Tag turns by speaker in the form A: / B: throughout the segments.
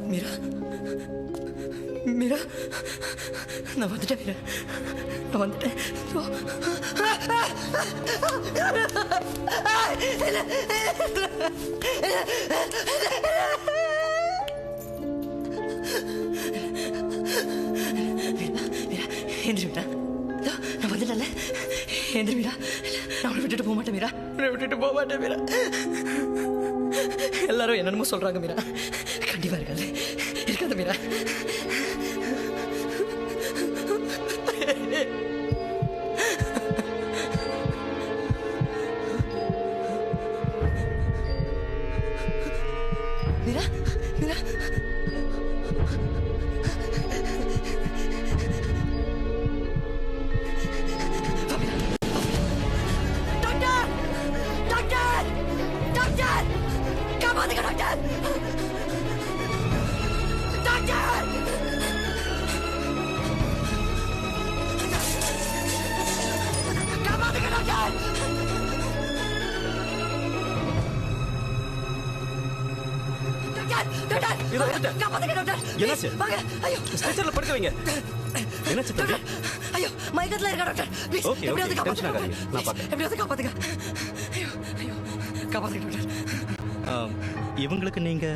A: மீரா, மீரா, நான் வந்துட்டேன் மீரா, நான் வந்துட்டேன். எந்திரி மீரா, நான் வந்துட்டேன்ல. எந்திரி மீரா, நான் அவளை விட்டுட்டு போக மாட்டேன் மீரா, அவளை விட்டுட்டு போக மாட்டேன் மீரா. எல்லாரும் என்னென்னமோ சொல்றாங்க மீரா, கண்டிப்பா இருக்காது, இருக்காது Meera. Meera, Meera, doctor, doctor, doctor, காப்பாத்துங்க டாக்டர், டாக்டர், காப்பாத்துங்க டாக்டர்.
B: என்னாச்சு? ஸ்ட்ரெச்சர்ல படுக்க வைங்க. என்னாச்சு தம்பி?
A: ஐயோ, மயக்கத்துல இருக்கா டாக்டர். ப்ளீஸ்
B: ஓகே,
A: எப்படியாவது
B: ஓகே, டென்ஷன்
A: காப்பாத்துங்க.
B: ஆகாதீங்க. நான் பார்க்கறேன்.
A: எப்படியாவது காப்பாத்துங்க. ஐயோ, ஐயோ, காப்பாத்துங்க டாக்டர்.
B: இவங்களுக்கு நீங்க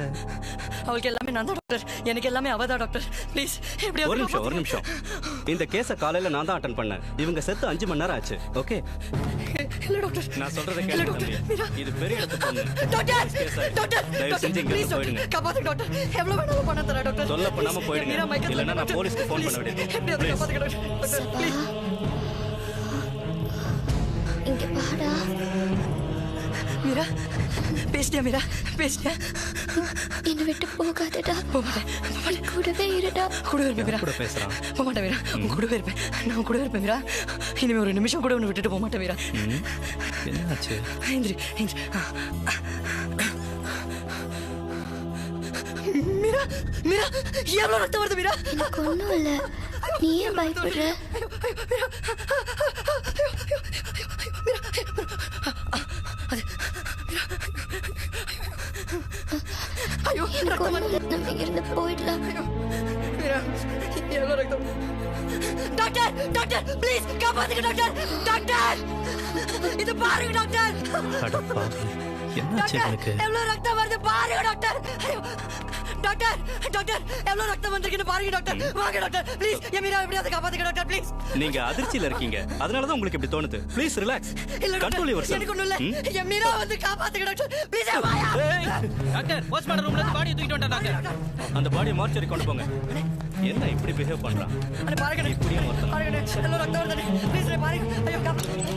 A: அவளுக்கு எல்லாமே நான் தான் டாக்டர், எனக்கு எல்லாமே அவதான் டாக்டர். ப்ளீஸ் எப்படியாவது
B: ஒரு நிமிஷம். இந்த கேஸ காலையில நான் தான் அட்டெண்ட் பண்ணேன். இவங்க செத்து 5 மணி நேரம் ஆச்சு. ஓகே,
A: இல்ல டாக்டர்,
B: நான் சொல்றத
A: இல்ல
B: கேளுங்க
A: டாக்டர்.
B: தம்பி.
A: மீரா,
B: இது பெரிய இடத்து பொண்ணு.
A: டாக்டர், டாக்டர்,
B: தயவு செஞ்சு இங்க
A: ப்ளீஸ்
B: போயிடுங்க.
A: டாக்டர், காப்பாத்துங்க டாக்டர். எவ்வளவு வேணாலும் பணம் தரேன் டாக்டர்.
B: தொல்லை பண்ணாம போயிடுங்க.
A: மீரா மயக்கத்துல
B: இல்லைன்னா நான்
A: டாக்டர்.
B: போலீஸ்க்கு ஃபோன் பண்ண
A: ப்ளீஸ்,
B: வேண்டியது.
A: எப்படியாவது
B: ப்ளீஸ்.
A: காப்பாத்துங்க டாக்டர். Doctor, please.
C: இங்க வாடா.
A: மீரா, பேசிட்டியா மீரா, பேசிட்டியா?
C: என்னை விட்டு போகாதடா.
A: போக மாட்டேன்,
C: கூடவே இருடா.
A: கூட இருப்பேன் மீரா.
B: கூட பேசுறான்.
A: போக மாட்டேன் மீரா, உன் கூடவே இருப்பேன். நான் உன் கூடவே இருப்பேன் மீரா. இனிமே ஒரு நிமிஷம் கூட உன்னை விட்டுட்டு போக மாட்டேன் மீரா.
B: என்னாச்சு?
A: எந்திரி, எந்திரி. மீரா, மீரா, எவ்வளவு ரத்தம் வருது மீரா?
C: எனக்கு ஒண்ணும் இல்ல. நீ ஏன் பயப்படுற?
A: ஐயோ,
C: எனக்கு
A: ரத்தம்
C: ஒண்ணும்
A: வருது.
C: இல்ல. நம்ம இங்கிருந்து போயிடலாம்.
A: மீரா, எவ்வளவு ரத்தம்? டாக்டர், டாக்டர், ப்ளீஸ் காப்பாத்துங்க டாக்டர். டாக்டர், இது பாருங்க டாக்டர்.
B: அட பாவி, என்னாச்சு உங்களுக்கு?
A: எவ்வளவு ரத்தம் வருது பாருங்க டாக்டர். ஐயோ, டாக்டர், டாக்டர், எவ்வளவு ரத்தம் வந்திருக்குன்னு பாருங்க டாக்டர். வாங்க டாக்டர், ப்ளீஸ் என் மீரா எப்படியாவது காப்பாத்துங்க டாக்டர், ப்ளீஸ்.
B: நீங்க அதிர்ச்சியில இருக்கீங்க, அதனால தான் உங்களுக்கு இப்படி தோணுது. Please relax.
A: இல்ல
B: கண்ட்ரோல்
A: டாக்டர்,
B: யுவர்
A: எனக்கு ஒண்ணும் இல்ல. என் மீரா வந்து காப்பாத்துங்க டாக்டர், ப்ளீஸ். வாயா
D: டாக்டர், போஸ்ட்மார்ட்டம் ரூம்ல இருந்து பாடியை தூக்கிட்டு வந்துட்டேன் டாக்டர்.
B: அந்த பாடியை மார்ச்சரி கொண்டு போங்க. என்ன இப்படி பிஹேவ் பண்றான்?
A: அட பாருங்க
B: இப்படியே ஒருத்தன்.
A: பாருங்க, எவ்வளவு ரத்தம் வருது. ப்ளீஸ் பாருங்க. ஐயோ, காப்பாத்துங்க.